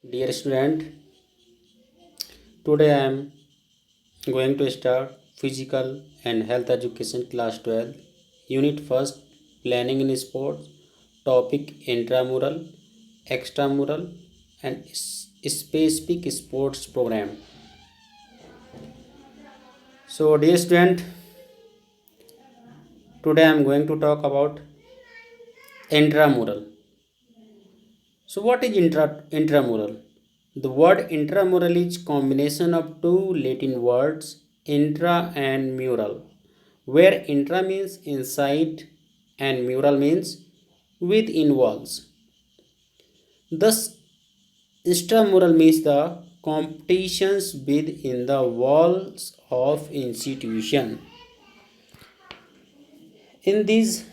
Dear student, today I am going to start Physical and Health Education Class 12, Unit 1st, Planning in Sports, Topic Intramural, Extramural and Specific Sports Program. So dear student, today I am going to talk about intramural. So what is intramural? The word intramural is combination of two Latin words intra and mural, where intra means inside and mural means within walls. Thus, extramural means the competitions within the walls of institution. In these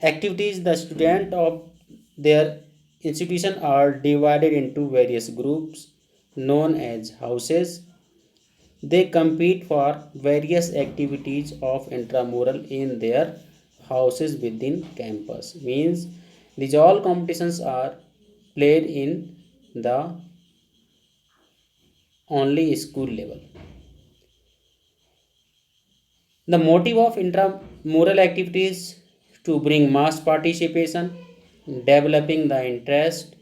activities, the students of their institution are divided into various groups known as houses. They compete for various activities of intramural in their houses within campus. Means these all competitions are played in the only school level. The motive of intramural activities to bring mass participation, developing the interest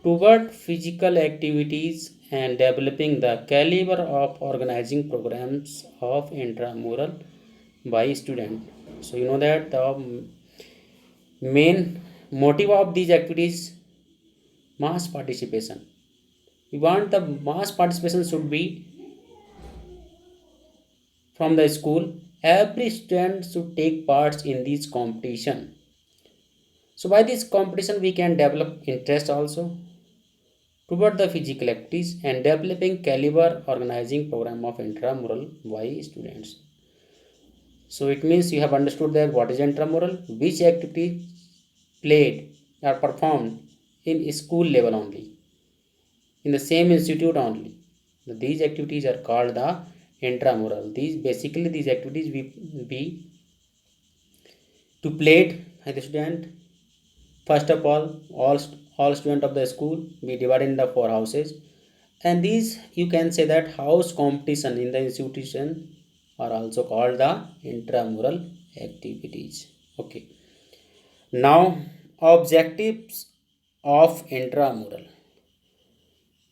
toward physical activities and developing the caliber of organizing programs of intramural by student. So you know that the main motive of these activities mass participation. We want the mass participation should be from the school. Every student should take parts in this competition. So by this competition we can develop interest also toward the physical activities and developing caliber organizing program of intramural by students. So it means you have understood that what is intramural, which activity played or performed in school level only, in the same institute only. These activities are called the intramural. These activities will be to played by the student. First of all students of the school be divided in the four houses, and these you can say that house competition in the institution are also called the intramural activities. Okay, now objectives of intramural.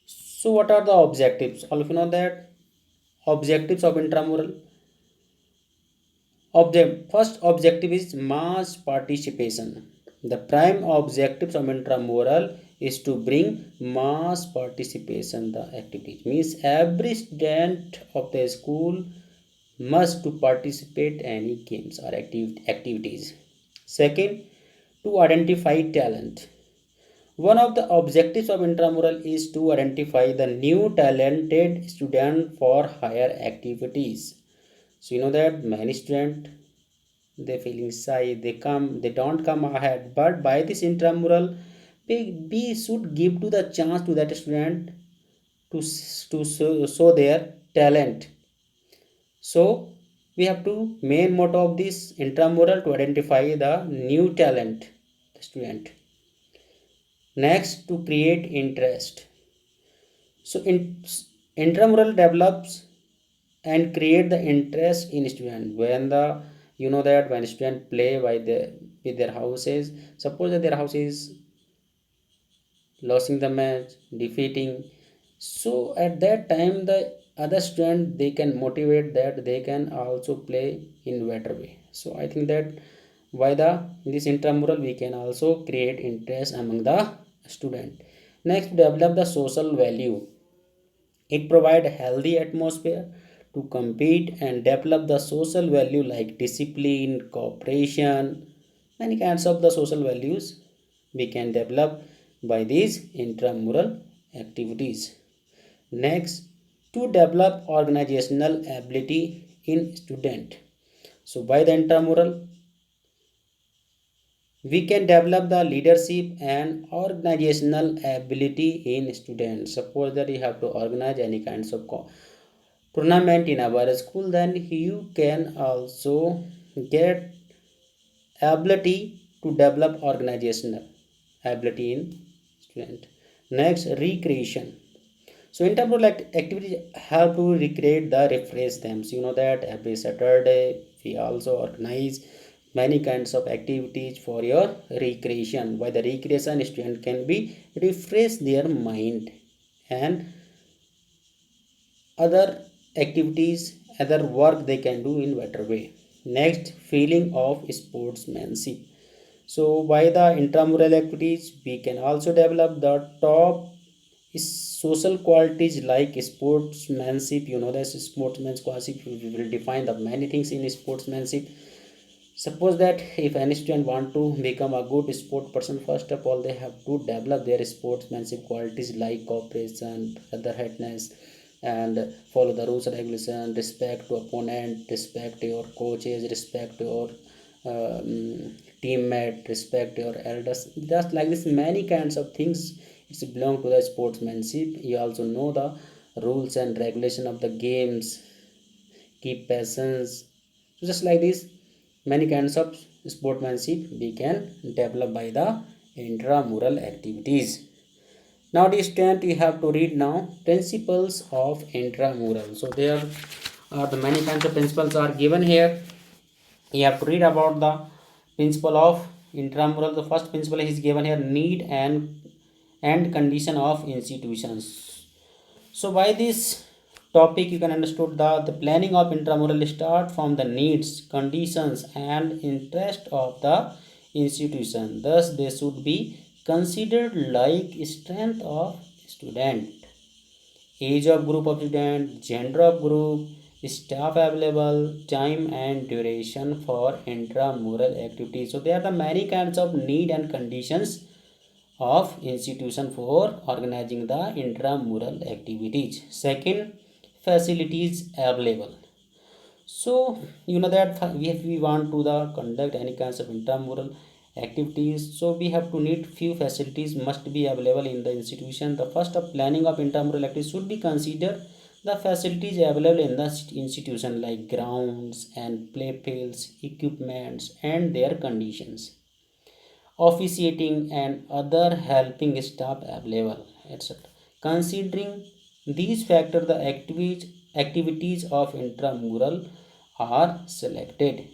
So what are the objectives? All of you know that objectives of intramural. First objective is mass participation. The prime objectives of intramural is to bring mass participation. The activity means every student of the school must to participate any games or activities. Second, to identify talent. One of the objectives of intramural is to identify the new talented student for higher activities. So you know that many students they feeling shy, they don't come ahead, but by this intramural we should give to the chance to that student to show their talent. So we have to main motto of this intramural to identify the new talent student. Next, to create interest. So intramural develops and create the interest in student. When the you know that when student play by the with their houses, suppose that their house is losing the match, defeating, so at that time the other student they can motivate that they can also play in better way. So I think that by the in this intramural we can also create interest among the student. Next, develop the social value. It provide healthy atmosphere to compete and develop the social value like discipline, cooperation, many kinds of the social values we can develop by these intramural activities. Next, to develop organizational ability in student. So by the intramural we can develop the leadership and organizational ability in students. Suppose that you have to organize any kinds of tournament in our school, then you can also get ability to develop organizational ability in student. Next, recreation. So intramural activities have to recreate the refresh them. So you know that every Saturday we also organize many kinds of activities for your recreation. By the recreation, student can be refresh their mind and other activities, other work they can do in better way. Next, feeling of sportsmanship. So by the intramural activities, we can also develop the top social qualities like sportsmanship. You know, that sportsmanship, we will define the many things in sportsmanship. Suppose that if any student want to become a good sport person, first of all they have to develop their sportsmanship qualities like cooperation, brotherhoodness, and follow the rules and regulation, respect to opponent, respect to your coaches, respect to your teammate, respect to your elders. Just like this, many kinds of things it's belong to the sportsmanship. You also know the rules and regulation of the games, keep patience. So just like this, many kinds of sportsmanship we can develop by the intramural activities. Now dear student, you have to read now principles of intramural. So there are the many kinds of principles are given here. You have to read about the principle of intramural. The first principle is given here: need and condition of institutions. So by this topic you can understood the planning of intramural start from the needs, conditions and interest of the institution. Thus they should be considered like strength of student, age of group of student, gender of group, staff available, time and duration for intramural activities. So there are the many kinds of need and conditions of institution for organizing the intramural activities. Second, facilities available. So you know that if we want to the conduct any kinds of intramural activities, so we have to need few facilities must be available in the institution. The first of planning of intramural activities should be considered the facilities available in the institution like grounds and play fields, equipments and their conditions, officiating and other helping staff available, etc. Considering these factors, the activities of intramural are selected.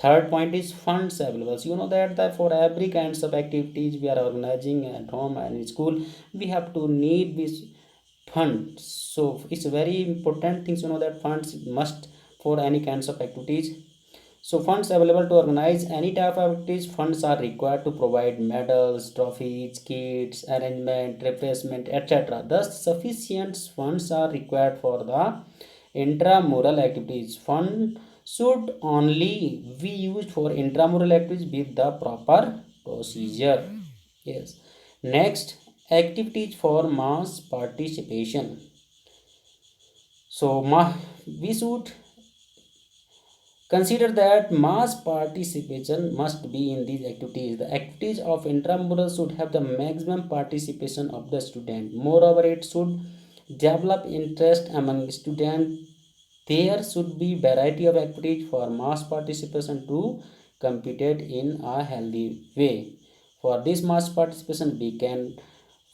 Third point is funds available. So you know that for every kinds of activities we are organizing at home and in school, we have to need this funds. So it's a very important thing to know that funds must for any kinds of activities. So funds available to organize any type of activities. Funds are required to provide medals, trophies, kits, arrangement, refreshment, etc. Thus, sufficient funds are required for the intramural activities. Fund should only be used for intramural activities with the proper procedure. Yes. Next, activities for mass participation. So, we should consider that mass participation must be in these activities. The activities of intramural should have the maximum participation of the student. Moreover, it should develop interest among students. There should be variety of activities for mass participation to compete in a healthy way. For this mass participation, we can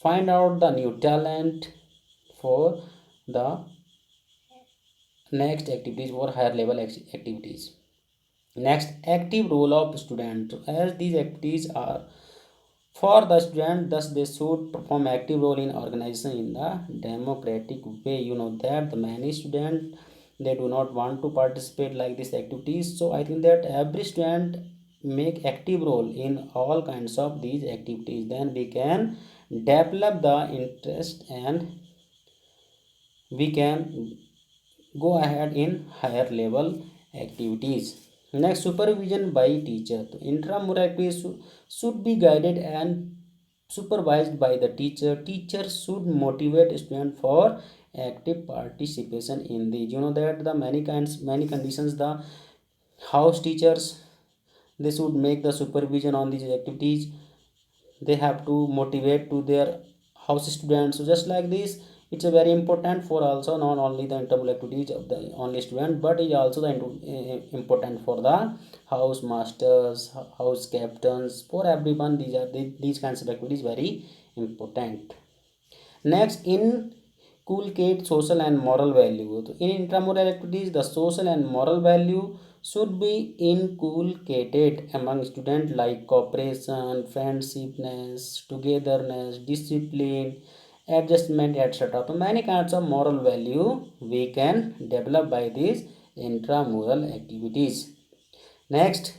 find out the new talent for the next activities for higher level activities. Next, active role of student. As these activities are for the student, thus they should perform active role in organization in the democratic way. You know that the many students they do not want to participate like these activities. So I think that every student make active role in all kinds of these activities. Then we can develop the interest and we can go ahead in higher level activities. Next, supervision by teacher. The intramural activities should be guided and supervised by the teacher. Teacher should motivate student for active participation in the. You know that the many conditions the house teachers they should make the supervision on these activities. They have to motivate to their house students. So just like this, it's a very important for also not only the internal activities of the only student, but it also the important for the house masters, house captains, for everyone. These kinds of activities very important. Next, inculcate social and moral value. So in intramural activities, the social and moral value should be inculcated among students, like cooperation, friendshipness, togetherness, discipline, adjustment, etc. So many kinds of moral value we can develop by these intramural activities. Next,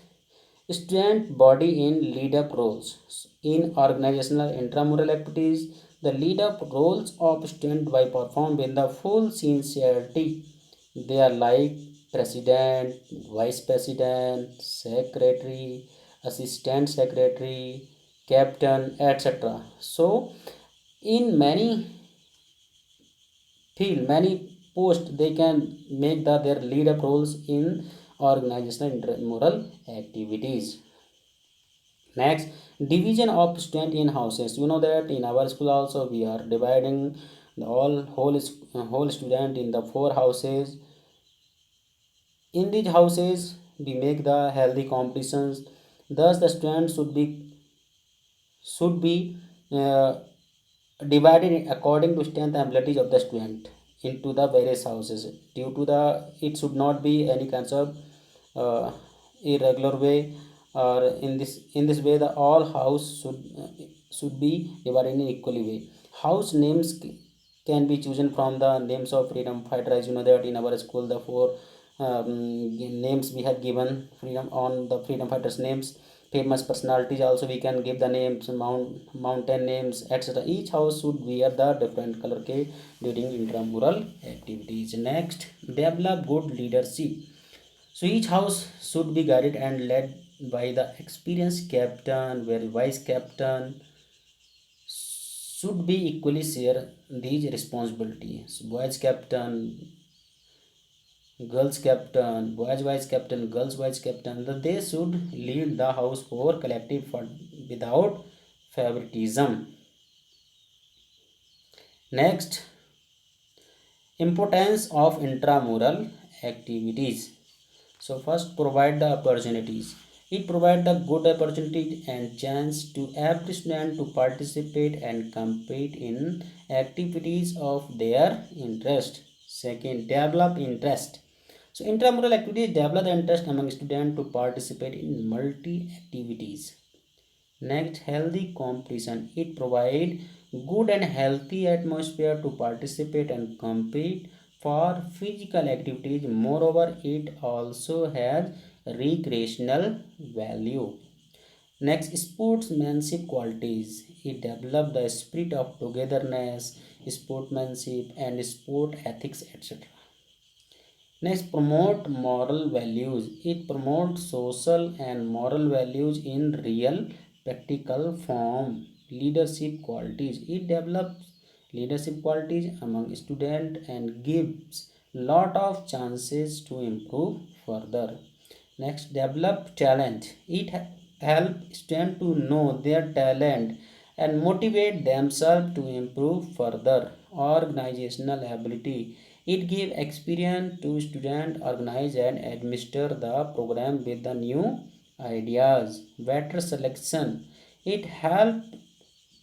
student body in lead-up roles. In organizational intramural activities, the lead-up roles of student by performed in the full sincerity. They are like president, vice president, secretary, assistant secretary, captain, etc. So, in many posts, they can make their lead-up roles in organizational intramural activities. Next, division of student in houses. You know that in our school also we are dividing the whole student in the 4 houses. In these houses, we make the healthy competitions. Thus, the students should be uh, divided according to strength and abilities of the student into the various houses. Due to the, it should not be any kinds of uh, irregular way, or in this way the all house should be divided in equally way. House names can be chosen from the names of freedom fighter. As you know that in our school the four names we have given freedom on the freedom fighters names. Famous personalities also we can give the names, mountain names, etc. Each house should wear the different color during intramural activities. Next, develop good leadership. So each house should be guided and led by the experienced captain, where vice captain should be equally share these responsibilities. Vice captain, girls captain, boys vice captain, girls vice captain. They should lead the house for collective fund without favoritism. Next, importance of intramural activities. So first, provide the opportunities. It provides the good opportunity and chance to every student to participate and compete in activities of their interest. Second, develop interest. So intramural activities develop the interest among students to participate in multi activities. Next, healthy competition. It provides good and healthy atmosphere to participate and compete for physical activities. Moreover, it also has recreational value. Next, sportsmanship qualities. It develops the spirit of togetherness, sportsmanship, and sport ethics, etc. Next, promote moral values. It promotes social and moral values in real practical form. Leadership qualities. It develops leadership qualities among students and gives lot of chances to improve further. Next, develop talent. It helps students to know their talent and motivate themselves to improve further. Organizational ability. It gives experience to students organize and administer the program with the new ideas. Better selection. It helps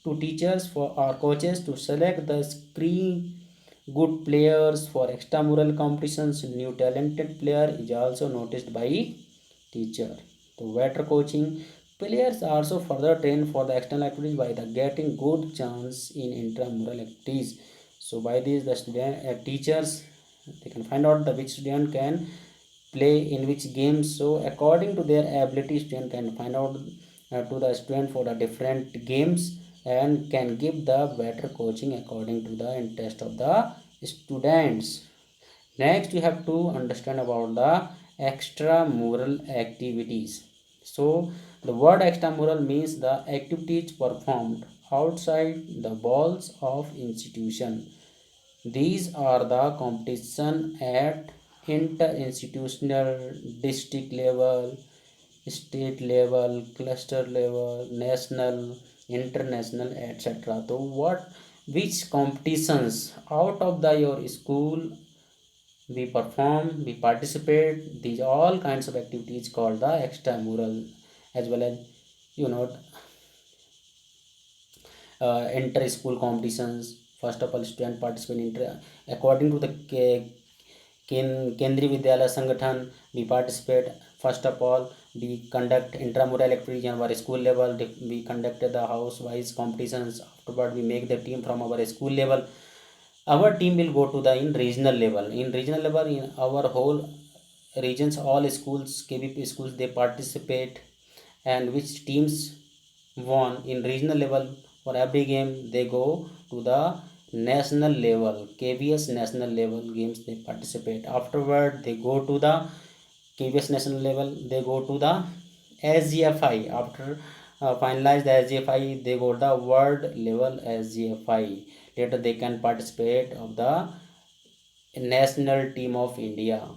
to teachers for our coaches to select the screen good players for extramural competitions. New talented player is also noticed by teacher. The better coaching, players are also further trained for the external activities by the getting good chance in intramural activities. So by this the student teachers, they can find out the which student can play in which games. So according to their ability, student can find out to the student for the different games and can give the better coaching according to the interest of the students. Next, you have to understand about the extramural activities. So the word extramural means the activities performed outside the walls of institution. These are the competition at inter-institutional, district level, state level, cluster level, national, international, etc. So which competitions out of your school we perform, we participate, these all kinds of activities called the extramural. As well as you know, inter school competitions. First of all, student participate in according to the Kendriya Vidyalaya Sangathan. We participate. First of all, we conduct intramural activities on our school level. We conducted the house wise competitions. Afterward, we make the team from our school level. Our team will go to the in regional level. In regional level, in our whole regions, all schools, KVP schools, they participate, and which teams won in regional level for every game, they go to the national level, KVS national level games they participate. Afterward, they go to the KVS national level, they go to the SGFI. After finalize the SGFI, they go to the world level SGFI. Later they can participate of the national team of India.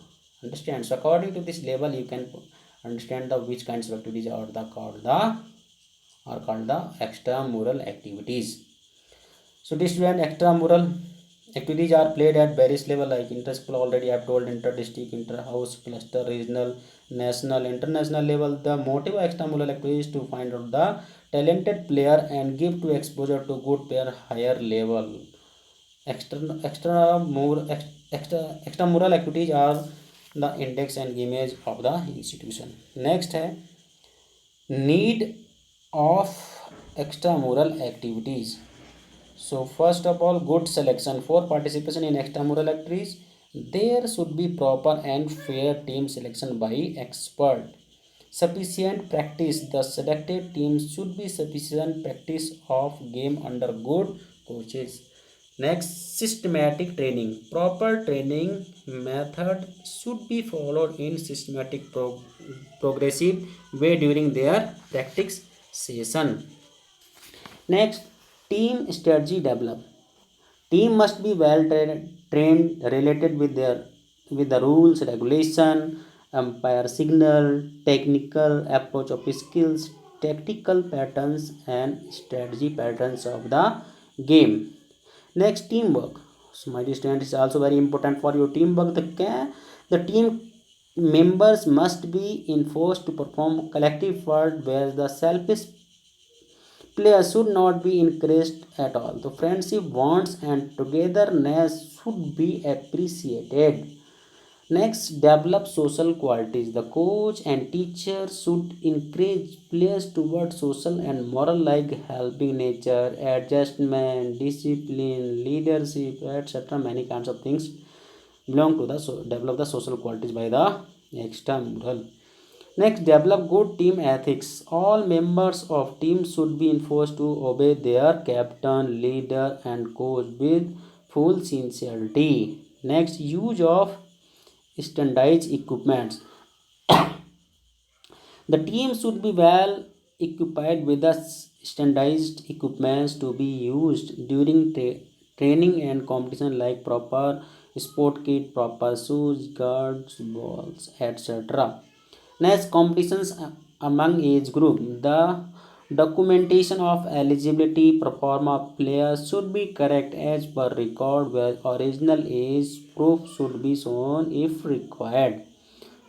Understand? So according to this level, you can understand the which kinds of activities are called the extramural activities. So this student, extramural activities are played at various level like inter-school, already I have told, inter-district, inter-house, cluster, regional, national, international level. The motive of extramural activities is to find out the talented player and give to exposure to good player higher level. Extramural activities are the index and image of the institution. Next है need of extramural activities. So first of all, good selection for participation in extramural activities. There should be proper and fair team selection by expert. Sufficient practice. The selected teams should be sufficient practice of game under good coaches. Next, systematic training. Proper training method should be followed in systematic progressive way during their practice session. Next, team strategy develop. Team must be well trained related with the rules, regulation, umpire signal, technical approach of skills, tactical patterns, and strategy patterns of the game. Next, teamwork. So my dear student, is also very important for your teamwork. The team members must be enforced to perform collective work where the selfish players should not be encouraged at all. The friendship bonds and togetherness should be appreciated. Next, develop social qualities. The coach and teacher should encourage players toward social and moral like helping nature, adjustment, discipline, leadership, etc. Many kinds of things belong to the develop the social qualities by the extramural. Next, develop good team ethics. All members of team should be enforced to obey their captain, leader, and coach with full sincerity. Next, use of standardized equipments. The team should be well equipped with the standardized equipments to be used during training and competition like proper sport kit, proper shoes, guards, balls, etc. Next, competitions among age group. The documentation of eligibility perform of players should be correct as per record where original age proof should be shown if required.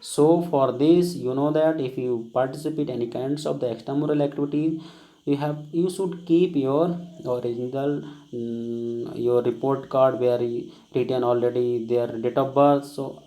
So for this, you know that if you participate any kinds of the extramural activities, you should keep your original your report card where you written already their date of birth. So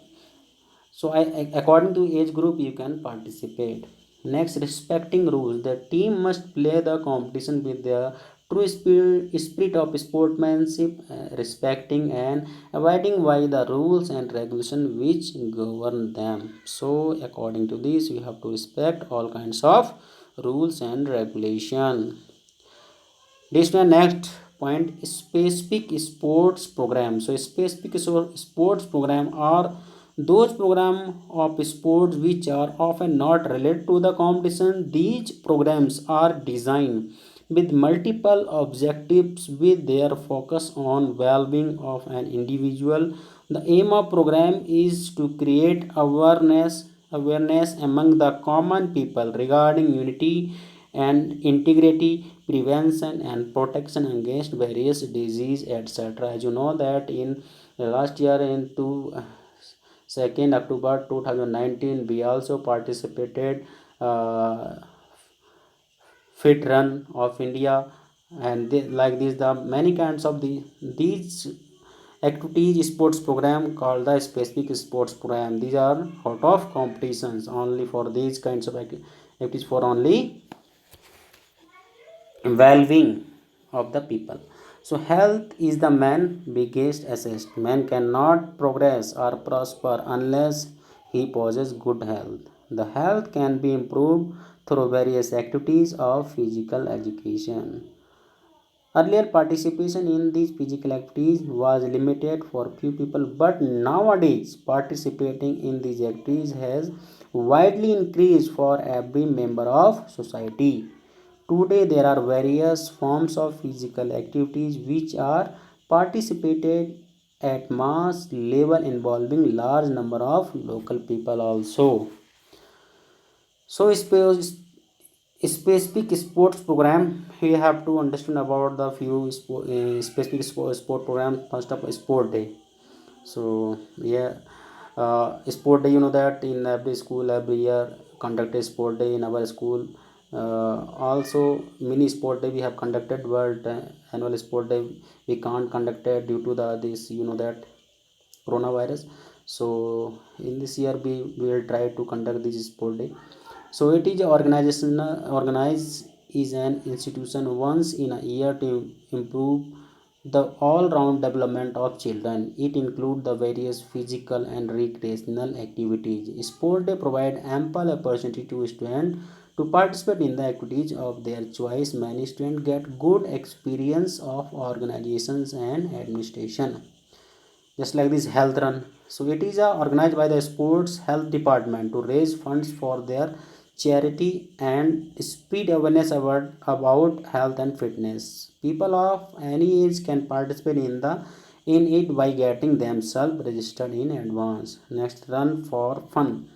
according to age group you can participate. Next, respecting rules. The team must play the competition with the true spirit of sportsmanship, respecting and abiding by the rules and regulation which govern them. So according to this, we have to respect all kinds of rules and regulation. This one next point, specific sports program. So specific sports program are those program of sports which are often not related to the competition. These programs are designed with multiple objectives with their focus on well-being of an individual. The aim of program is to create awareness among the common people regarding unity and integrity, prevention and protection against various disease, etc. As you know that in last year in 2nd October 2019 we also participated fit run of India and like this the many kinds of these activities sports program called the specific sports program. These are out of competitions only for these kinds of activities for only well-being of the people. So health is the man biggest asset. Man cannot progress or prosper unless he possesses good health. The health can be improved through various activities of physical education. Earlier participation in these physical activities was limited for few people, but nowadays participating in these activities has widely increased for every member of society. Today there are various forms of physical activities which are participated at mass level involving large number of local people also. So specific sports program, we have to understand about the few specific sport program. First up, sport day. So yeah, sport day, you know that in every school every year conduct a sport day in our school. Also mini sport day we have conducted, but annual sport day we can't conduct it due to the this, you know that, coronavirus. So in this year we will try to conduct this sport day. So it is organization organized is an institution once in a year to improve the all-round development of children. It includes the various physical and recreational activities. Sport day provide ample opportunity to students to participate in the activities of their choice. Many students get good experience of organizations and administration. Just like this health run, so it is organized by the sports health department to raise funds for their charity and spread awareness about health and fitness. People of any age can participate in it by getting themselves registered in advance. Next, run for fun.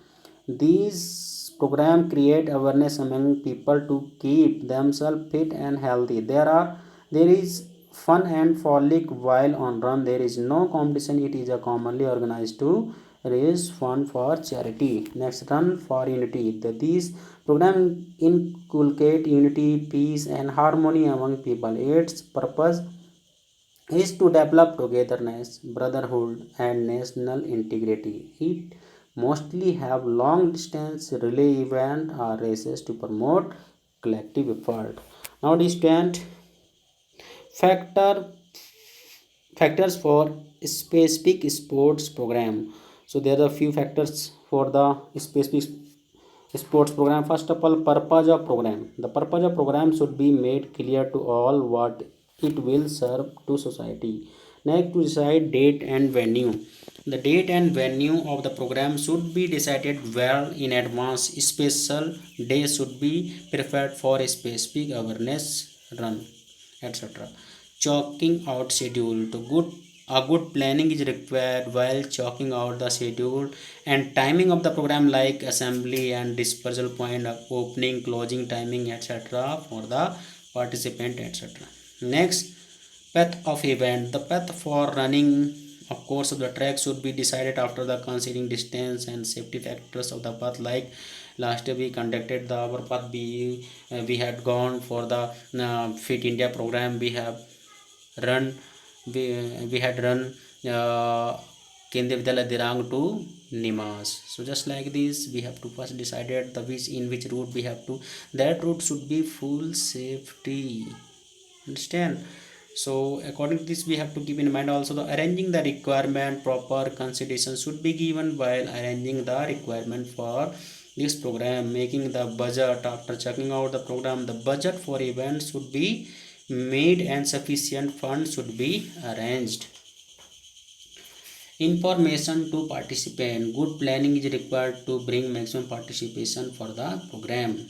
These program create awareness among people to keep themselves fit and healthy. There is fun and frolic while on run. There is no competition. It is a commonly organized to raise fund for charity. Next, run for unity. These program inculcate unity, peace and harmony among people. Its purpose is to develop togetherness, brotherhood and national integrity. It mostly have long distance relay event or races to promote collective effort. Now distant factor factors for specific sports program. So there are a few factors for the specific sports program. First of all, purpose of program. The purpose of program should be made clear to all what it will serve to society. Next, to decide date and venue. The date and venue of the program should be decided well in advance. Special day should be preferred for a specific awareness run, etc. Chalking out schedule. To good A good planning is required while chalking out the schedule and timing of the program, like assembly and dispersal point, opening closing timing, etc. for the participant, etc. Next, path of event. The path for running of course of the track should be decided after the considering distance and safety factors of the path. Like last year we conducted the our path, we had gone for the fit India program. We have run we, we had run Kendriya Vidyalaya Dirang to Nimas. So just like this, we have to first decided the which route we have to. That route should be full safety. Understand? So according to this, we have to keep in mind also the arranging the requirement. Proper consideration should be given while arranging the requirement for this program. Making the budget. After checking out the program, the budget for events should be made and sufficient funds should be arranged. Information to participant. Good planning is required to bring maximum participation for the program.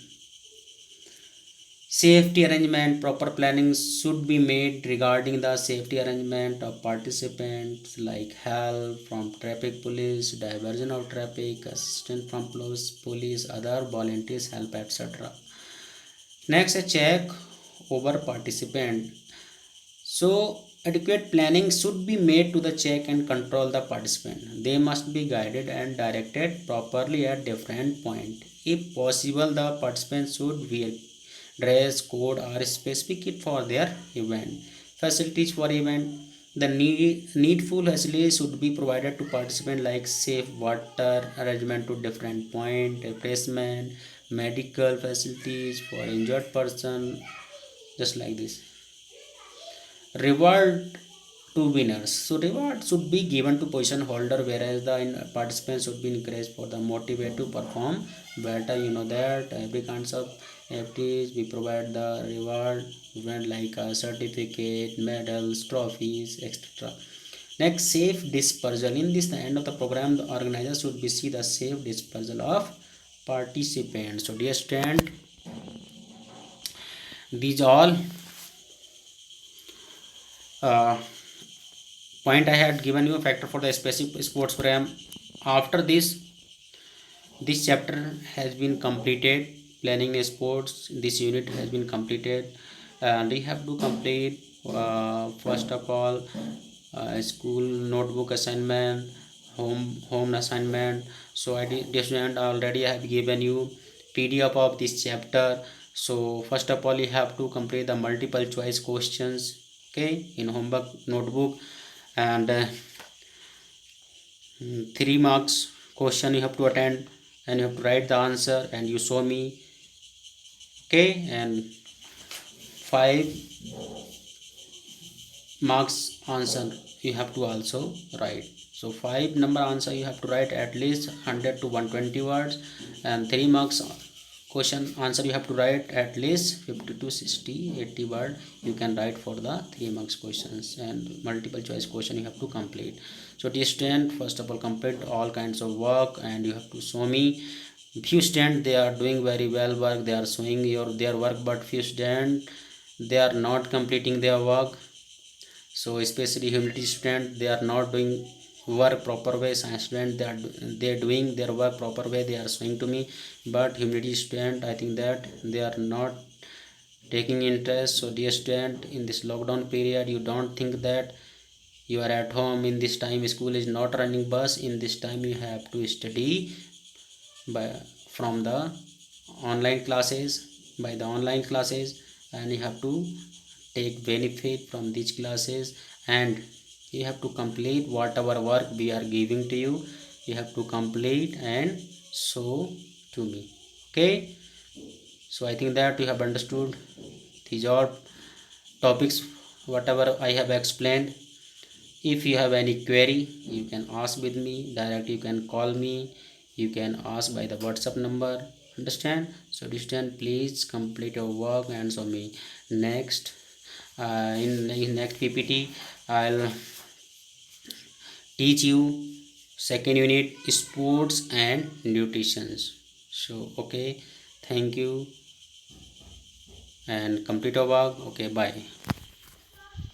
Safety arrangement. Proper planning should be made regarding the safety arrangement of participants, like help from traffic police, diversion of traffic, assistance from police, other volunteers help, etc. Next, a check over participant. So adequate planning should be made to the check and control the participant. They must be guided and directed properly at different point. If possible, the participants should dress code or specific for their event. Facilities for event. The needful facilities should be provided to participants like safe water arrangement to different point, refreshment, medical facilities for injured person, just like this. Reward to winners. So reward should be given to position holder, whereas the participants should be encouraged for the motivate to perform better. You know that every kinds of activities we provide the reward event like a certificate, medals, trophies, etc. Next, safe dispersal. In this, the end of the program, the organizer should be see the safe dispersal of participants. So dear student, these all uh, point I had given you a factor for the specific sports program. After this chapter has been completed. Planning a sports, this unit has been completed, and we have to complete first of all school notebook assignment, home assignment. So I did this, and already I have given you PDF of this chapter. So first of all you have to complete the multiple choice questions, okay, in homework notebook. And 3 marks question you have to attend, and you have to write the answer and you show me, okay. And 5 marks answer you have to also write. So 5 number answer you have to write at least 100 to 120 words, and 3 marks question answer you have to write at least 50 to 60 80 word you can write for the 3 marks questions, and multiple choice question you have to complete. So dear student, first of all complete all kinds of work and you have to show me. Few students they are doing very well work, they are showing their work, but few students they are not completing their work. So especially humility student they are not doing work proper way. Science student they are doing their work proper way, they are showing to me. But humility student I think that they are not taking interest. So dear student, in this lockdown period you don't think that you are at home. In this time school is not running bus. In this time you have to study by from the online classes, by the online classes, and you have to take benefit from these classes, and you have to complete whatever work we are giving to you. You have to complete and show to me, okay. So I think that you have understood these are topics whatever I have explained. If you have any query you can ask with me direct, you can call me, you can ask by the WhatsApp number, understand. So distant please complete your work and show me. Next in next PPT I'll teach you second unit sports and nutrition. So okay, thank you and complete your work. Okay, bye.